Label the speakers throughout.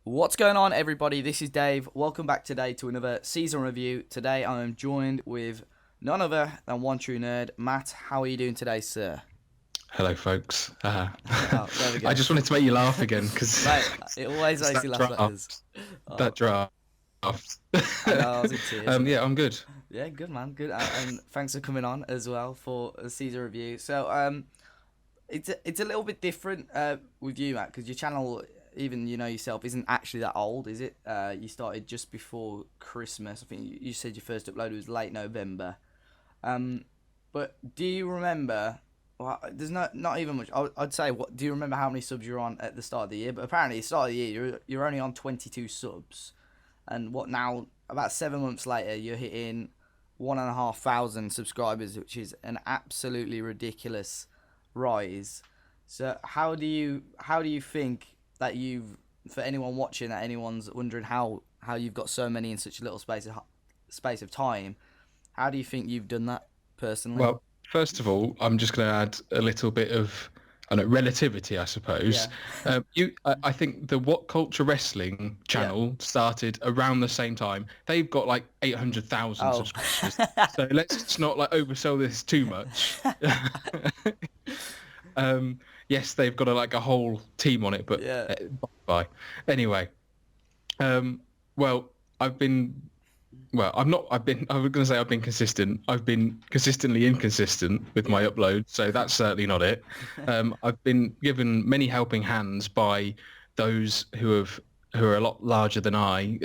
Speaker 1: What's going on, everybody? This is Dave. Welcome back today to another season review. Today I am joined with none other than OneTrueNerd. Matt, how are you doing today, sir?
Speaker 2: Hello, folks.
Speaker 1: Oh, there we
Speaker 2: I
Speaker 1: go.
Speaker 2: just wanted to make you laugh again because
Speaker 1: Mate, it always
Speaker 2: it's
Speaker 1: makes
Speaker 2: that
Speaker 1: you laugh, that is.
Speaker 2: draft.
Speaker 1: Oh,
Speaker 2: That draft.
Speaker 1: I know, I was in tears,
Speaker 2: Yeah,
Speaker 1: mate.
Speaker 2: I'm good.
Speaker 1: Yeah, good, man. Good. And thanks for coming on as well for a season review. So, it's a little bit different with you, Matt, because your channel, even you know yourself, isn't actually that old, is it? You started just before Christmas. I think you said your first upload was late November. Um, but do you remember? Well, there's not even much. I'd say, what do you remember how many subs you're on at the start of the year? But apparently, at the start of the year, you're only on 22 subs, and what now? About 7 months later, you're hitting 1,500 subscribers, which is an absolutely ridiculous rise. So how do you think that you've, for anyone watching, that anyone's wondering how you've got so many in such a little space of time? How do you think you've done that personally?
Speaker 2: Well, first of all, I'm just going to add a little bit of, I don't know, relativity, I suppose.
Speaker 1: Yeah,
Speaker 2: I think the What Culture Wrestling
Speaker 1: yeah.
Speaker 2: channel started around the same time. They've got like 800,000
Speaker 1: Oh,
Speaker 2: subscribers. So let's not like oversell this too much. Yes, they've got like a whole team on it, but
Speaker 1: yeah,
Speaker 2: bye. Anyway, um, well, I've been I'm not. I was going to say I've been consistent. I've been consistently inconsistent with my
Speaker 1: yeah,
Speaker 2: upload, so that's certainly not it. I've been given many helping hands by those who are a lot larger than I.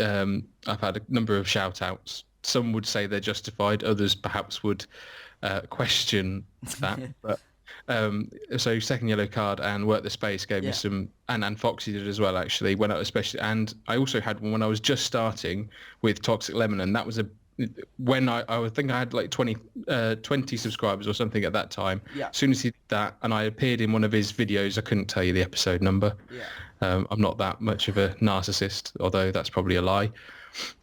Speaker 2: I've had a number of shout outs. Some would say they're justified. Others perhaps would question that. But so second yellow card and work the space gave me
Speaker 1: yeah,
Speaker 2: some, and Foxy did as well actually. When I especially, and I also had one when I was just starting with Toxic Lemon, and that was a when I would think I had like 20 subscribers or something at that time.
Speaker 1: yeah,
Speaker 2: As soon as he did that, and I appeared in one of his videos, I couldn't tell you the episode number.
Speaker 1: yeah,
Speaker 2: I'm not that much of a narcissist, although that's probably a lie.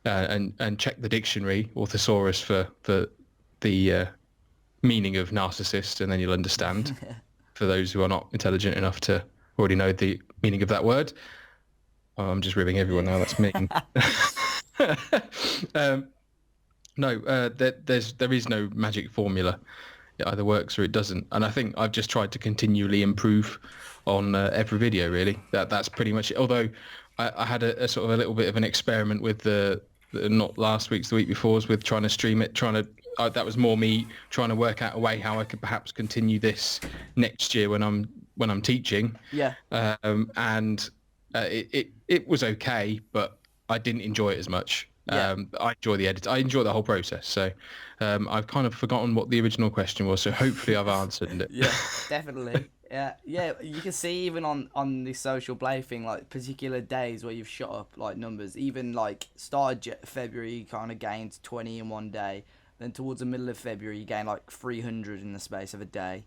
Speaker 2: And check the dictionary or thesaurus for the meaning of narcissist, and then you'll understand. For those who are not intelligent enough to already know the meaning of that word. Oh, I'm just ribbing everyone now. That's mean.
Speaker 1: yeah.
Speaker 2: um, no, there is no magic formula. It either works or it doesn't. And I think I've just tried to continually improve on every video. Really, that's pretty much it. Although I had a sort of a little bit of an experiment with the not last week's, the week before's, with trying to stream it, trying to. That was more me trying to work out a way how I could perhaps continue this next year when I'm teaching.
Speaker 1: Yeah.
Speaker 2: And it was okay, but I didn't enjoy it as much.
Speaker 1: Yeah.
Speaker 2: I enjoy the edit. I enjoy the whole process. So I've kind of forgotten what the original question was. So hopefully I've answered it.
Speaker 1: Yeah, definitely. Yeah, yeah. You can see even on the social play thing, like particular days where you've shot up like numbers. Even like started February, you kind of gained 20 in one day. Then towards the middle of February, you gained like 300 in the space of a day.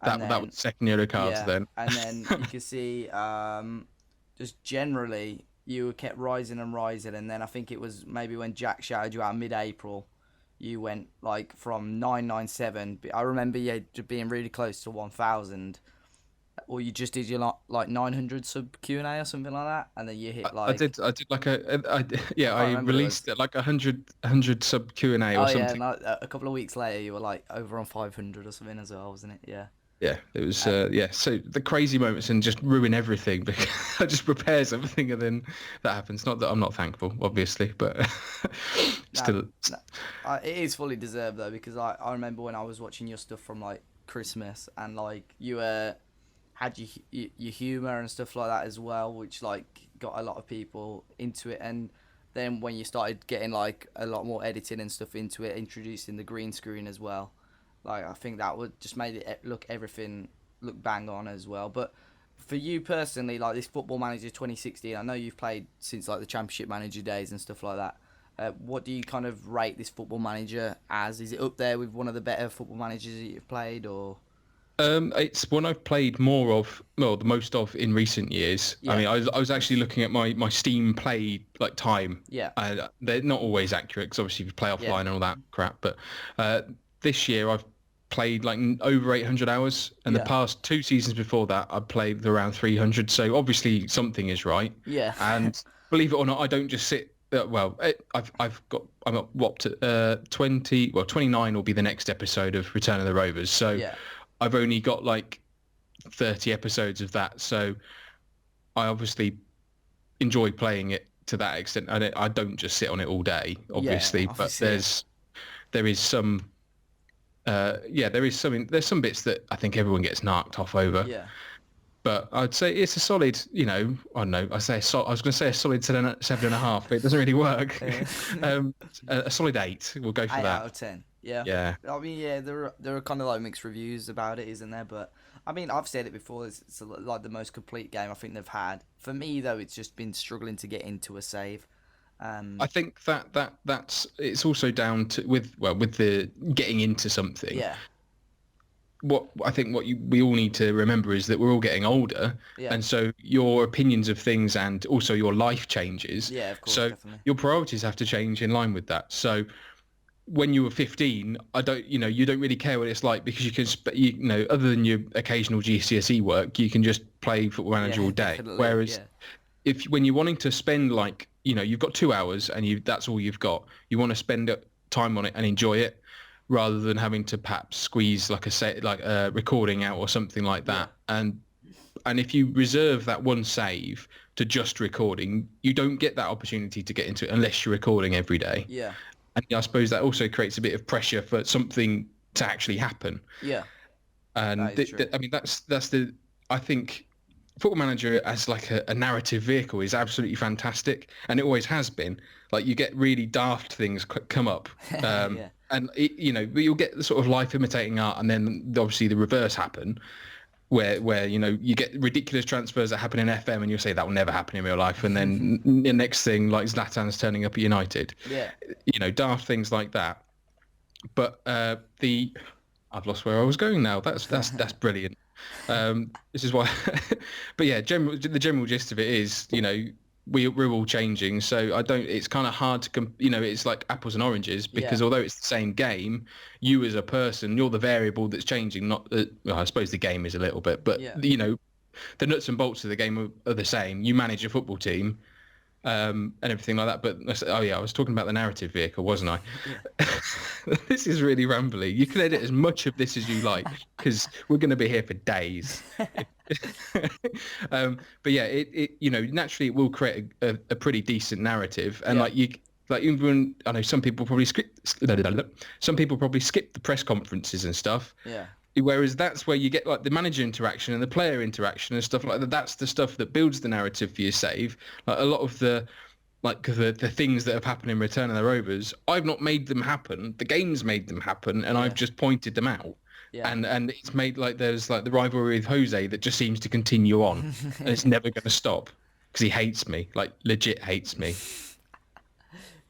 Speaker 1: And
Speaker 2: That was
Speaker 1: then
Speaker 2: the second yellow cards
Speaker 1: yeah,
Speaker 2: then.
Speaker 1: and then you can see just generally you kept rising and rising, and then I think it was maybe when Jack shouted you out mid-April, you went like from 997. I remember you being really close to 1,000, or you just did your like 900 sub Q&A or something like that, and then you hit like
Speaker 2: I did like yeah,
Speaker 1: I can't
Speaker 2: I
Speaker 1: remember what it
Speaker 2: released
Speaker 1: was.
Speaker 2: it like a hundred sub Q&A
Speaker 1: Oh
Speaker 2: or
Speaker 1: yeah,
Speaker 2: something.
Speaker 1: no, a couple of weeks later you were like over on 500 or something as well, wasn't it? Yeah.
Speaker 2: Yeah, it was.
Speaker 1: Uh,
Speaker 2: Yeah, so the crazy moments and just ruin everything because I just prepares everything and then that happens. Not that I'm not thankful, obviously, but
Speaker 1: No,
Speaker 2: still.
Speaker 1: no, it is fully deserved though, because I remember when I was watching your stuff from like Christmas, and like you had your humor and stuff like that as well, which like got a lot of people into it. And then when you started getting like a lot more editing and stuff into it, introducing the green screen as well, like I think that would just made it look everything look bang on as well. But for you personally, like this Football Manager 2016, I know you've played since like the Championship Manager days and stuff like that. What do you kind of rate this Football Manager as? Is it up there with one of the better Football Managers that you've played, or?
Speaker 2: It's one I've played more of, well, the most of in recent years. I
Speaker 1: Yeah,
Speaker 2: mean, I was actually looking at my Steam play like time.
Speaker 1: yeah,
Speaker 2: They're not always accurate because obviously you play
Speaker 1: yeah,
Speaker 2: offline and all that crap. But uh, this year I've played like over 800 hours, and the
Speaker 1: Yeah.
Speaker 2: past 2 seasons before that I played around 300. So obviously something is right.
Speaker 1: Yeah.
Speaker 2: And believe it or not, I don't just sit. I'm at what 20, well 29 will be the next episode of Return of the Rovers. So
Speaker 1: Yeah.
Speaker 2: I've only got like 30 episodes of that. So I obviously enjoy playing it to that extent. I don't just sit on it all day,
Speaker 1: Yeah.
Speaker 2: obviously, but
Speaker 1: Obviously. Yeah.
Speaker 2: there is some there's some bits that I think everyone gets narked off over.
Speaker 1: Yeah.
Speaker 2: But I'd say it's a solid, I don't know. I was going to say a solid 7.5, but it doesn't really work.
Speaker 1: Yeah.
Speaker 2: A solid 8. We'll go for
Speaker 1: 8 out
Speaker 2: that.
Speaker 1: of 10. Yeah.
Speaker 2: Yeah.
Speaker 1: I mean, yeah, there are kind of like mixed reviews about it, isn't there? But I mean, I've said it before. It's like the most complete game I think they've had. For me, though, it's just been struggling to get into a save.
Speaker 2: I think that's it's also down to with the getting into something.
Speaker 1: Yeah.
Speaker 2: We all need to remember is that we're all getting older,
Speaker 1: Yeah.
Speaker 2: and so your opinions of things and also your life changes.
Speaker 1: Yeah, of course,
Speaker 2: So
Speaker 1: definitely.
Speaker 2: your priorities have to change in line with that. So when you were 15, you don't really care what it's like because you can, other than your occasional GCSE work, you can just play Football Manager
Speaker 1: Yeah,
Speaker 2: all day.
Speaker 1: definitely.
Speaker 2: Whereas
Speaker 1: Yeah.
Speaker 2: when you're wanting to spend you've got 2 hours and that's all you've got, you want to spend time on it and enjoy it rather than having to perhaps squeeze like a recording out or something like that. And if you reserve that one save to just recording, you don't get that opportunity to get into it unless you're recording every day.
Speaker 1: Yeah.
Speaker 2: And I suppose that also creates a bit of pressure for something to actually happen.
Speaker 1: Yeah.
Speaker 2: And
Speaker 1: That is true.
Speaker 2: I mean, I think Football Manager as like a narrative vehicle is absolutely fantastic, and it always has been. Like you get really daft things come up,
Speaker 1: Yeah.
Speaker 2: and you'll get the sort of life imitating art, and then obviously the reverse happen, where you get ridiculous transfers that happen in FM, and you'll say that will never happen in real life, and then the next thing like Zlatan's turning up at United,
Speaker 1: Yeah.
Speaker 2: Daft things like that. But I've lost where I was going now. That's brilliant. This is why, but yeah, the general gist of it is, we're all changing. So it's kind of hard to, it's like apples and oranges because although it's the same game, you as a person, you're the variable that's changing. Not I suppose the game is a little bit, but the nuts and bolts of the game are the same. You manage a football team. And everything like that. But I was talking about the narrative vehicle, wasn't I? Yeah. This is really rambly. You can edit as much of this as you like because we're going to be here for days. But yeah, it naturally it will create a pretty decent narrative, and even I know some people probably skip the press conferences and stuff.
Speaker 1: Yeah.
Speaker 2: Whereas that's where you get like the manager interaction and the player interaction and stuff like that. That's the stuff that builds the narrative for your save. Like a lot of the things that have happened in Return of the Rovers, I've not made them happen. The game's made them happen, and I've just pointed them out.
Speaker 1: Yeah.
Speaker 2: And it's made like there's like the rivalry with Jose that just seems to continue on, and it's never going to stop because he hates me, like legit hates me.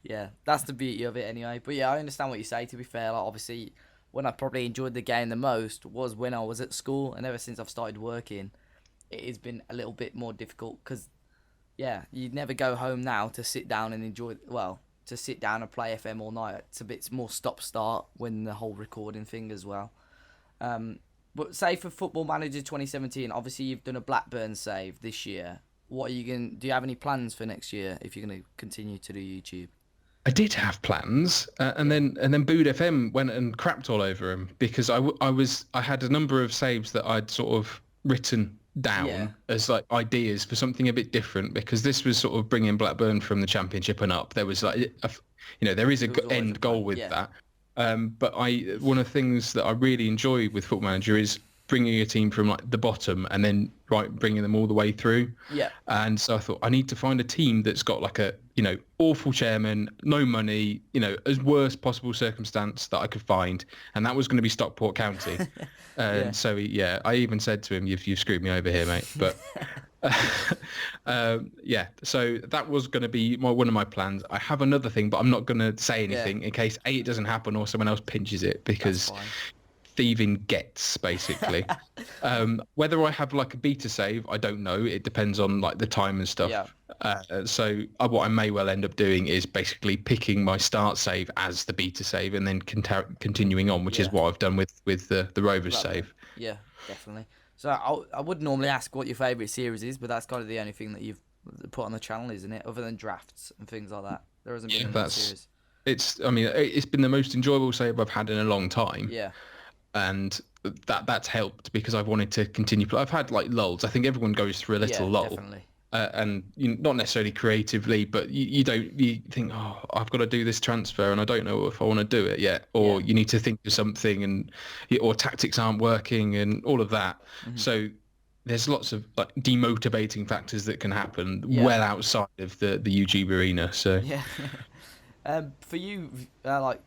Speaker 1: Yeah, that's the beauty of it anyway. But yeah, I understand what you say. To be fair, like obviously, when I probably enjoyed the game the most was when I was at school, and ever since I've started working, it has been a little bit more difficult because, yeah, you'd never go home now to sit down and enjoy. Well, to sit down and play FM all night. It's a bit more stop-start when the whole recording thing as well. But say for Football Manager 2017, obviously you've done a Blackburn save this year. What are you going? Do you have any plans for next year if you're going to continue to do YouTube?
Speaker 2: I did have plans, and then Bood FM went and crapped all over him because I had a number of saves that I'd sort of written down as like ideas for something a bit different because this was sort of bringing Blackburn from the Championship and up. There was like, there is a end goal with that. But one of the things that I really enjoy with Football Manager is bringing a team from like the bottom and then bringing them all the way through. Yeah. And so I thought I need to find a team that's got like a, awful chairman, no money, as worst possible circumstance that I could find. And that was going to be Stockport County. And so, I even said to him, you've screwed me over here, mate. But so that was going to be one of my plans. I have another thing, but I'm not going to say anything in case A, it doesn't happen or someone else pinches it because thieving gets, basically. Whether I have like a beta save, I don't know. It depends on like the time and
Speaker 1: Yeah.
Speaker 2: stuff. So what I may well end up doing is basically picking my start save as the beta save and then continuing on, which is
Speaker 1: Yeah.
Speaker 2: what I've done with the Rovers
Speaker 1: Lovely.
Speaker 2: save.
Speaker 1: Yeah, definitely. So I would normally ask what your favourite series is, but that's kind of the only thing that you've put on the channel, isn't it? Other than drafts and things like that. There hasn't
Speaker 2: Yeah,
Speaker 1: been another series.
Speaker 2: I mean, it's been the most enjoyable save I've had in a long time.
Speaker 1: Yeah.
Speaker 2: And that's helped because I've wanted to continue. I've had like lulls. I think everyone goes through a little
Speaker 1: Yeah,
Speaker 2: lull.
Speaker 1: definitely.
Speaker 2: And not necessarily creatively, but you think, oh, I've got to do this transfer and I don't know if I want to do it yet, or
Speaker 1: Yeah.
Speaker 2: you need to think of something or tactics aren't working and all of that.
Speaker 1: Mm-hmm.
Speaker 2: So there's lots of like demotivating factors that can happen
Speaker 1: Yeah.
Speaker 2: well outside of the YouTube arena. So
Speaker 1: Yeah. For you, like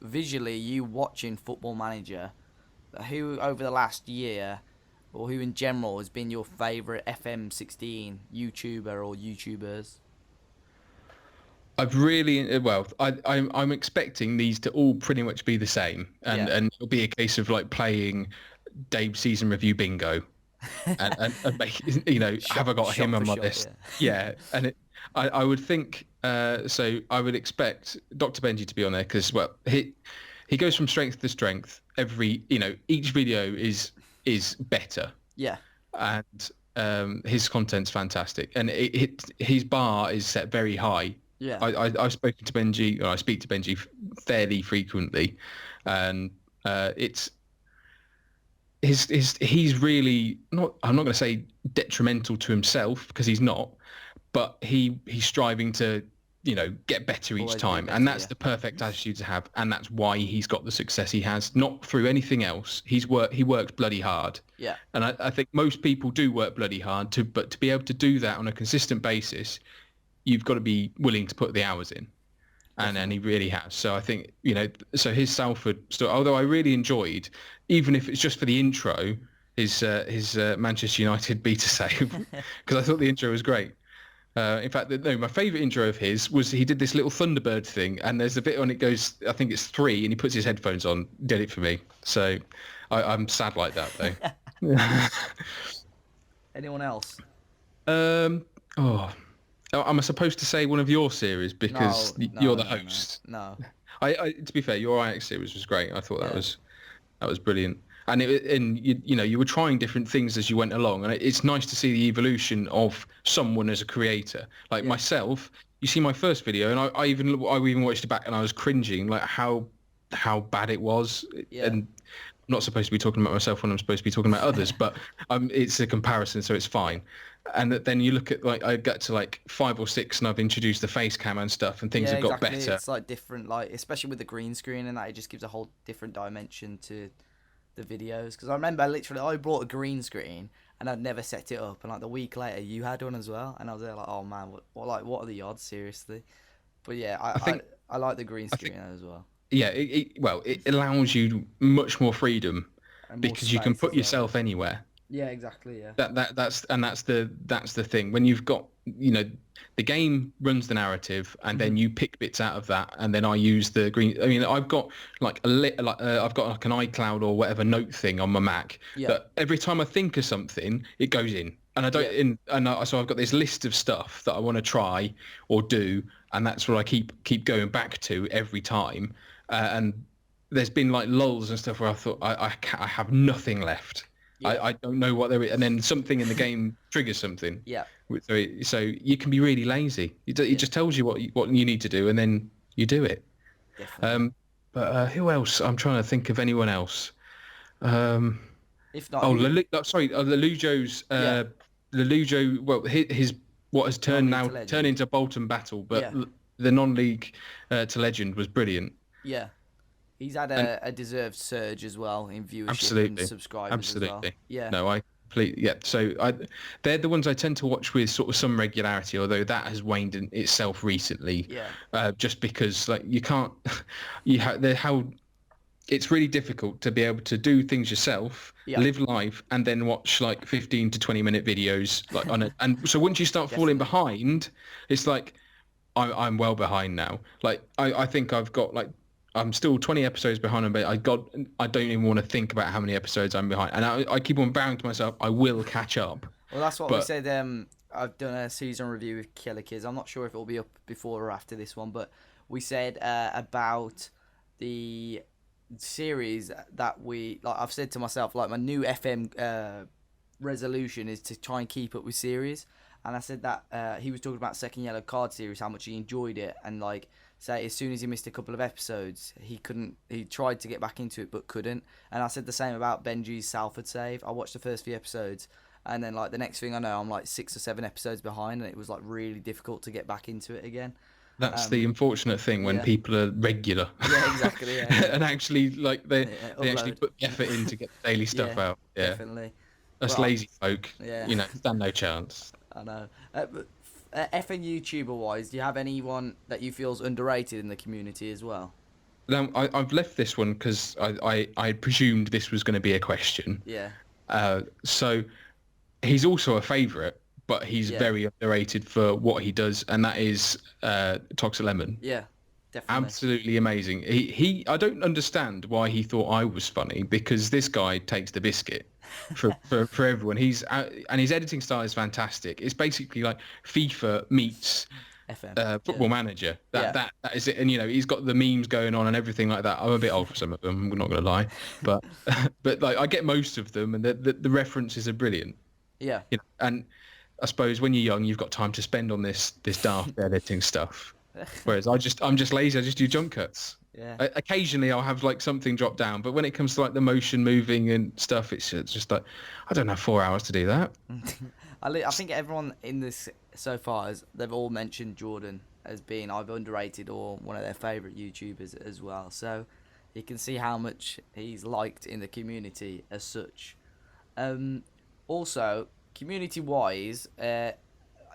Speaker 1: visually, you watching Football Manager, who over the last year, or who in general has been your favourite FM16 YouTuber or YouTubers?
Speaker 2: I've really I'm expecting these to all pretty much be the same, and it'll be a case of like playing Dave's season review bingo, and make, have I got him on my list? Yeah, and I would think so. I would expect Dr. Benji to be on there because he goes from strength to strength. Each video is better.
Speaker 1: Yeah.
Speaker 2: And his content's fantastic, and his bar is set very high.
Speaker 1: Yeah.
Speaker 2: I've spoken to Benji, or I speak to Benji fairly frequently, and he's really not. I'm not going to say detrimental to himself because he's not, but he's striving to get better each time, and that's the perfect attitude to have, and that's why he's got the success he has, not through anything else. He works bloody hard.
Speaker 1: Yeah.
Speaker 2: And I think most people do work bloody hard but to be able to do that on a consistent basis, you've got to be willing to put the hours in. And he really has. So I think, so his Salford story, although I really enjoyed, even if it's just for the intro, his Manchester United beta save, because I thought the intro was great. In fact, my favourite intro of his was he did this little Thunderbird thing, and there's a bit when it goes, I think it's 3, and he puts his headphones on, did it for me. So I'm sad like that, though.
Speaker 1: Anyone else?
Speaker 2: Am I supposed to say one of your series because you're the host?
Speaker 1: No.
Speaker 2: I to be fair, your Ajax series was great. I thought that was brilliant. And you were trying different things as you went along, and it's nice to see the evolution of someone as a creator. Like myself, you see my first video, and I even watched it back, and I was cringing like how bad it was.
Speaker 1: Yeah.
Speaker 2: And I'm not supposed to be talking about myself when I'm supposed to be talking about others, but it's a comparison, so it's fine. And then you look at like I got to like 5 or 6, and I've introduced the face cam and stuff, and things have got better.
Speaker 1: It's like different, like especially with the green screen and that, it just gives a whole different dimension to the videos. Because I remember I brought a green screen and I'd never set it up, and like the week later you had one as well, and I was there like, oh man, what are the odds, seriously? But yeah, I like the green screen as well.
Speaker 2: Yeah, it allows you much more freedom because you can put yourself anywhere.
Speaker 1: Yeah, exactly. Yeah.
Speaker 2: That's the thing. When you've got the game runs the narrative, and then you pick bits out of that, and then I use the green. I mean, I've got I've got like an iCloud or whatever note thing on my Mac.
Speaker 1: Yeah.
Speaker 2: That every time I think of something, it goes in, and I don't. Yeah. So I've got this list of stuff that I want to try or do, and that's what I keep going back to every time. And there's been like lulls and stuff where I thought I have nothing left. Yeah. I don't know what there is, and then something in the game triggers something.
Speaker 1: Yeah.
Speaker 2: So you can be really lazy. It just tells you what you need to do, and then you do it.
Speaker 1: Definitely.
Speaker 2: But who else? I'm trying to think of anyone else.
Speaker 1: If not,
Speaker 2: Lelujo's. Lelujo. Well, his what has turned into Bolton Battle, but the non-league to legend was brilliant.
Speaker 1: Yeah. He's had a deserved surge as well in viewership and subscribers as well. Yeah.
Speaker 2: No, I completely. Yeah. So they're the ones I tend to watch with sort of some regularity, although that has waned in itself recently.
Speaker 1: Yeah.
Speaker 2: Just because like you can't, it's really difficult to be able to do things yourself, live life, and then watch like 15 to 20-minute videos like on it. And so once you start falling behind, it's like I'm well behind now. Like I think I've got like I'm still 20 episodes behind, but I don't even want to think about how many episodes I'm behind, and I keep on vowing to myself I will catch up.
Speaker 1: Well, that's what we
Speaker 2: But
Speaker 1: said. I've done a season review with Killer Kids. I'm not sure if it'll be up before or after this one, but we said about the series that I've said to myself, like my new FM resolution is to try and keep up with series. And I said that he was talking about Second Yellow Card series, how much he enjoyed it, and like say as soon as he missed a couple of episodes, he couldn't. He tried to get back into it but couldn't. And I said the same about Benji's Salford save. I watched the first few episodes, and then like the next thing I know, I'm like 6 or 7 episodes behind, and it was like really difficult to get back into it again.
Speaker 2: that's the unfortunate thing when
Speaker 1: yeah.
Speaker 2: people are regular.
Speaker 1: Yeah, exactly. Yeah.
Speaker 2: And actually, like they actually
Speaker 1: Upload.
Speaker 2: put the effort in to get the daily stuff out. Yeah,
Speaker 1: Definitely.
Speaker 2: us
Speaker 1: But
Speaker 2: lazy folk,
Speaker 1: yeah.
Speaker 2: stand no chance.
Speaker 1: I know. But FN YouTuber wise, do you have anyone that you feel's underrated in the community as well?
Speaker 2: Now, I've left this one because I presumed this was going to be a question.
Speaker 1: Yeah.
Speaker 2: So he's also a favourite, but he's
Speaker 1: Yeah.
Speaker 2: very underrated for what he does, and that is Toxic Lemon.
Speaker 1: Yeah. Definitely.
Speaker 2: Absolutely amazing. He I don't understand why he thought I was funny, because this guy takes the biscuit for everyone. And his editing style is fantastic. It's basically like FIFA meets
Speaker 1: FM.
Speaker 2: Football Manager.
Speaker 1: Yeah.
Speaker 2: That is it. And he's got the memes going on and everything like that. I'm a bit old for some of them, I'm not gonna lie, but like I get most of them, and the references are brilliant.
Speaker 1: Yeah.
Speaker 2: And I suppose when you're young, you've got time to spend on this daft editing stuff. Whereas I'm just lazy. I just do jump cuts.
Speaker 1: Yeah.
Speaker 2: Occasionally I'll have like something drop down, but when it comes to like the motion moving and stuff, it's just like I don't have 4 hours to do that.
Speaker 1: I think everyone in this so far they've all mentioned Jordan as being either underrated or one of their favourite YouTubers as well. So you can see how much he's liked in the community as such. Also, community-wise,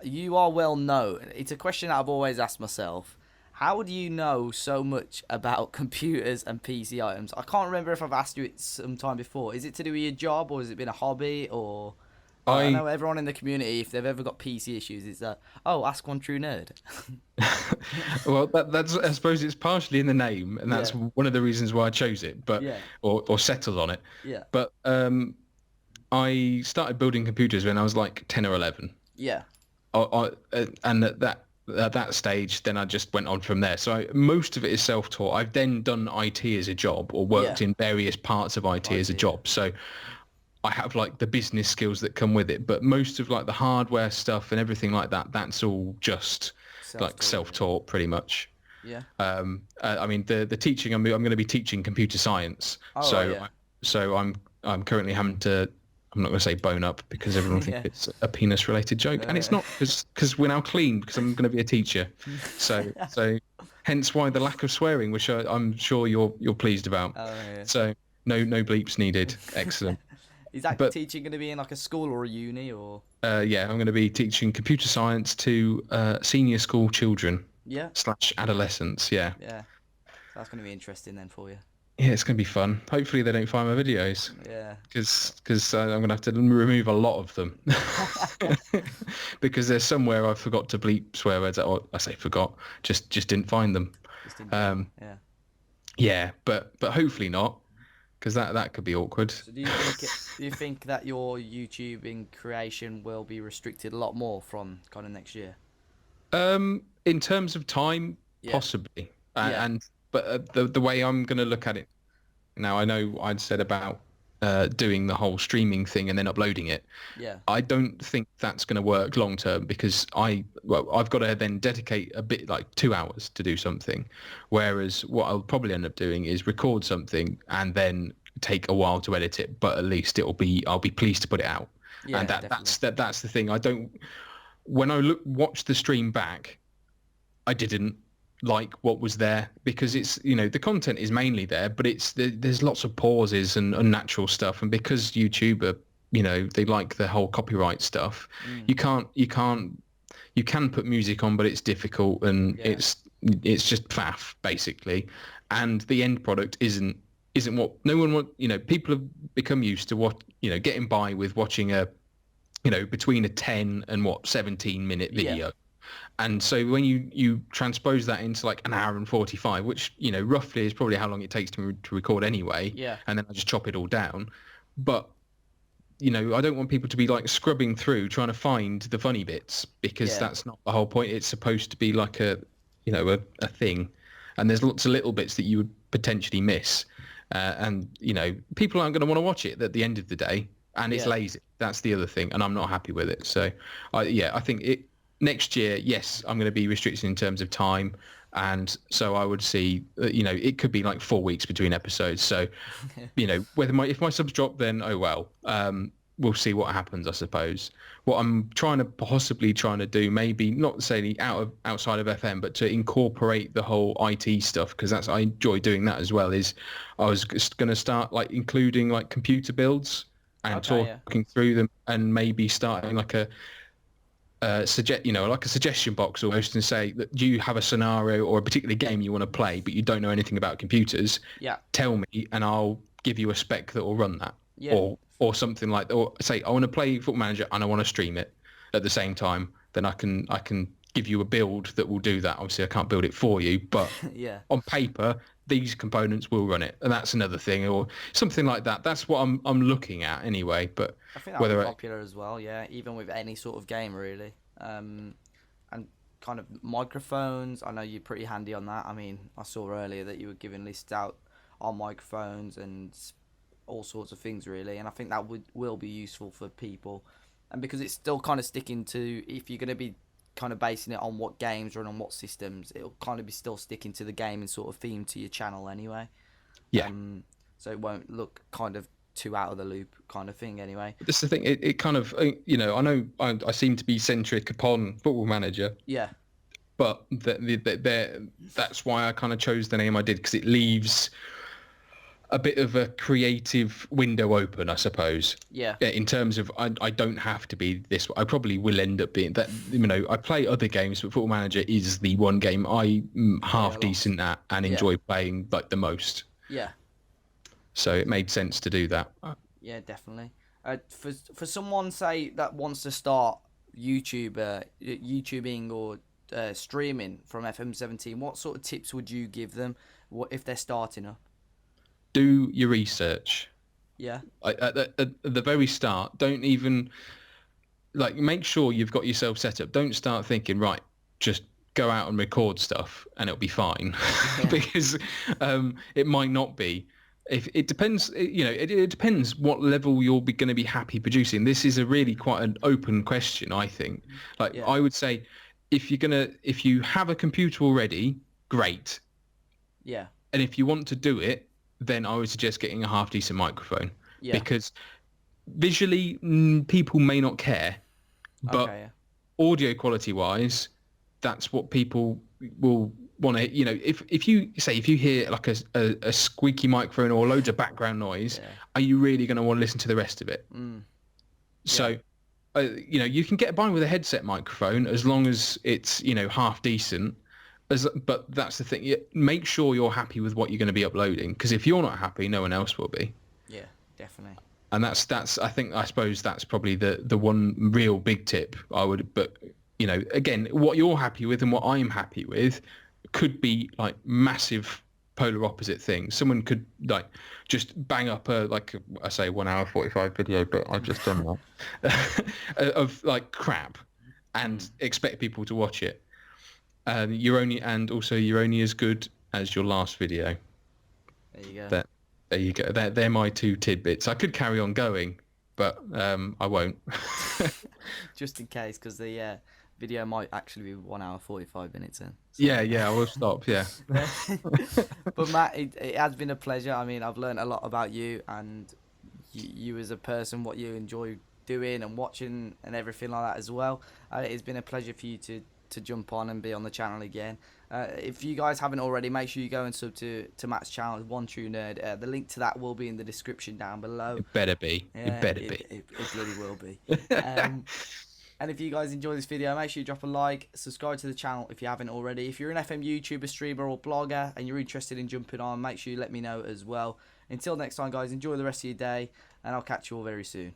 Speaker 1: you are well known. It's a question that I've always asked myself. How do you know so much about computers and PC items? I can't remember if I've asked you it sometime before. Is it to do with your job, or has it been a hobby, or... I know everyone in the community, if they've ever got PC issues, it's ask OneTrueNerd.
Speaker 2: Well, that's I suppose it's partially in the name, and that's one of the reasons why I chose it, but or settled on it.
Speaker 1: Yeah.
Speaker 2: But I started building computers when I was like 10 or 11.
Speaker 1: Yeah.
Speaker 2: And at that stage, then I just went on from there. So most of it is self-taught. I've then done IT as a job, or worked in various parts of IT as a job. So I have like the business skills that come with it, but most of like the hardware stuff and everything like that, that's all just like self-taught pretty much.
Speaker 1: Yeah.
Speaker 2: I mean the teaching, I'm going to be teaching computer science. So I'm currently having to, I'm not going to say bone up, because everyone thinks it's a penis related joke, and it's not, because we're now clean, because I'm going to be a teacher. So hence why the lack of swearing, which I'm sure you're pleased about. Oh, yeah. So no bleeps needed. Excellent.
Speaker 1: Is that teaching going to be in like a school or a uni, or?
Speaker 2: Yeah, I'm going to be teaching computer science to senior school children.
Speaker 1: Yeah.
Speaker 2: / adolescents. Yeah.
Speaker 1: Yeah. That's going to be interesting then for you.
Speaker 2: Yeah, it's going to be fun. Hopefully they don't find my videos.
Speaker 1: Yeah.
Speaker 2: Because I'm going to have to remove a lot of them. Because there's somewhere I forgot to bleep swear words. Or I say forgot, just didn't find them. Yeah, but hopefully not, because that could be awkward.
Speaker 1: So do you think that your YouTubing creation will be restricted a lot more from kind of next year?
Speaker 2: In terms of time, possibly. But the way I'm going to look at it now, I know I'd said about doing the whole streaming thing and then uploading it.
Speaker 1: Yeah.
Speaker 2: I don't think that's going to work long term, because I've got to then dedicate a bit, like 2 hours to do something, whereas what I'll probably end up doing is record something and then take a while to edit it, but at least I'll be pleased to put it out. Yeah, and that's the thing. When I watch the stream back, I didn't like what was there, because it's, the content is mainly there, but there's lots of pauses and unnatural stuff, and because YouTube are, they like the whole copyright stuff. You can put music on, but it's difficult, and it's just faff basically, and the end product isn't what no one want. People have become used to what, getting by with watching a between a 10 and 17-minute video. And so when you transpose that into like an hour and 45, which, roughly is probably how long it takes to record anyway,
Speaker 1: Yeah.
Speaker 2: and then I just chop it all down. But, I don't want people to be like scrubbing through trying to find the funny bits, because
Speaker 1: Yeah.
Speaker 2: that's not the whole point. It's supposed to be like a thing. And there's lots of little bits that you would potentially miss. And, people aren't going to want to watch it at the end of the day. And it's
Speaker 1: Yeah.
Speaker 2: lazy. That's the other thing. And I'm not happy with it. So, I think next year, yes, I'm going to be restricted in terms of time. And so I would see, it could be like 4 weeks between episodes. So, if my subs drop, then oh well. We'll see what happens, I suppose. What I'm possibly trying to do, maybe not necessarily outside of FM, but to incorporate the whole IT stuff, because I enjoy doing that as well. Is I was just going to start like including like computer builds and
Speaker 1: Okay. Yeah.
Speaker 2: talking through them, and maybe starting like a like a suggestion box almost, and say that, do you have a scenario or a particular game you want to play, but you don't know anything about computers?
Speaker 1: Yeah.
Speaker 2: Tell me, and I'll give you a spec that will run that,
Speaker 1: Yeah.
Speaker 2: or something like that. Or say I want to play Football Manager and I want to stream it at the same time. Then I can give you a build that will do that. Obviously, I can't build it for you, but
Speaker 1: Yeah.
Speaker 2: on paper, these components will run it, and that's another thing, or something like that. That's what I'm looking at anyway. But
Speaker 1: I think that'll be popular as well. Yeah. Even with any sort of game, really. And kind of microphones. I know you're pretty handy on that. I mean, I saw earlier that you were giving lists out on microphones and all sorts of things, really. And I think that will be useful for people. And because it's still kind of sticking to, if you're going to be kind of basing it on what games run on what systems, it'll kind of be still sticking to the game and sort of theme to your channel anyway.
Speaker 2: yeah.
Speaker 1: So it won't look kind of too out of the loop kind of thing anyway.
Speaker 2: That's the thing. It kind of, I know I seem to be centric upon Football Manager,
Speaker 1: Yeah.
Speaker 2: but that's why I kind of chose the name I did, because it leaves a bit of a creative window open, I suppose.
Speaker 1: Yeah.
Speaker 2: In terms of, I don't have to be this. I probably will end up being that. I play other games, but Football Manager is the one game I'm half decent at and enjoy playing like the most.
Speaker 1: Yeah.
Speaker 2: So it made sense to do that.
Speaker 1: Yeah, definitely. For someone, say, that wants to start YouTubing or streaming from FM17, what sort of tips would you give them? What if they're starting up?
Speaker 2: Do your research.
Speaker 1: Yeah.
Speaker 2: At the very start, don't even make sure you've got yourself set up. Don't start thinking, right, just go out and record stuff and it'll be fine, because it might not be. If it depends, it depends what level you're going to be happy producing. This is a really quite an open question, I think. I would say, if you have a computer already, great.
Speaker 1: Yeah.
Speaker 2: And if you want to do it, then I would suggest getting a half decent microphone, because visually people may not care, but audio quality wise, that's what people will want to. If you hear like a squeaky microphone or loads of background noise, are you really going to want to listen to the rest of it? So you can get by with a headset microphone as long as it's half decent. But that's the thing. Make sure you're happy with what you're going to be uploading, because if you're not happy, no one else will be.
Speaker 1: Yeah, definitely.
Speaker 2: And I suppose that's probably the one real big tip I would. But again, what you're happy with and what I'm happy with could be like massive polar opposite things. Someone could just bang up I say 1 hour 45 video, but I've just done that of crap and expect people to watch it. You're only as good as your last video.
Speaker 1: There you go.
Speaker 2: There you go. They're my 2 tidbits. I could carry on going, but I won't.
Speaker 1: Just in case, because the video might actually be 1 hour 45 minutes in. So.
Speaker 2: Yeah, I will stop. Yeah.
Speaker 1: But Matt, it has been a pleasure. I mean, I've learned a lot about you and you as a person, what you enjoy doing and watching and everything like that as well. It's been a pleasure for you to jump on and be on the channel again. If you guys haven't already, make sure you go and sub to Matt's channel, OneTrueNerd. The link to that will be in the description down below.
Speaker 2: It better be.
Speaker 1: Yeah,
Speaker 2: it better be.
Speaker 1: It bloody will be. And if you guys enjoy this video, make sure you drop a like, subscribe to the channel if you haven't already. If you're an FM YouTuber, streamer or blogger and you're interested in jumping on, make sure you let me know as well. Until next time, guys, enjoy the rest of your day and I'll catch you all very soon.